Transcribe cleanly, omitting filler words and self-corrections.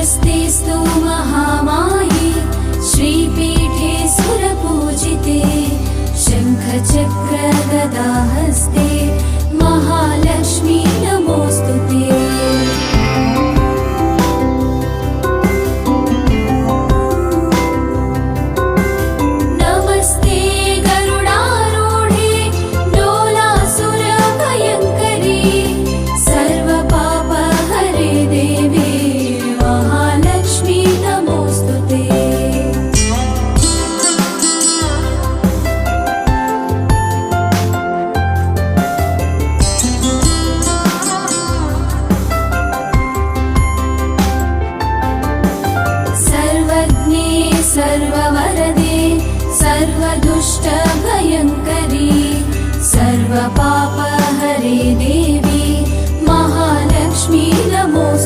स्वस्तिस्तु महामाये श्रीपीठे सुरपूजिते शङ्खचक्र गदाहस्ते Mahalakshmi नमोऽस्तुते। सर्ववरदे सर्वदुष्टभयङ्करी सर्वपापहरे Devi Mahalakshmi नमोऽस्तुते।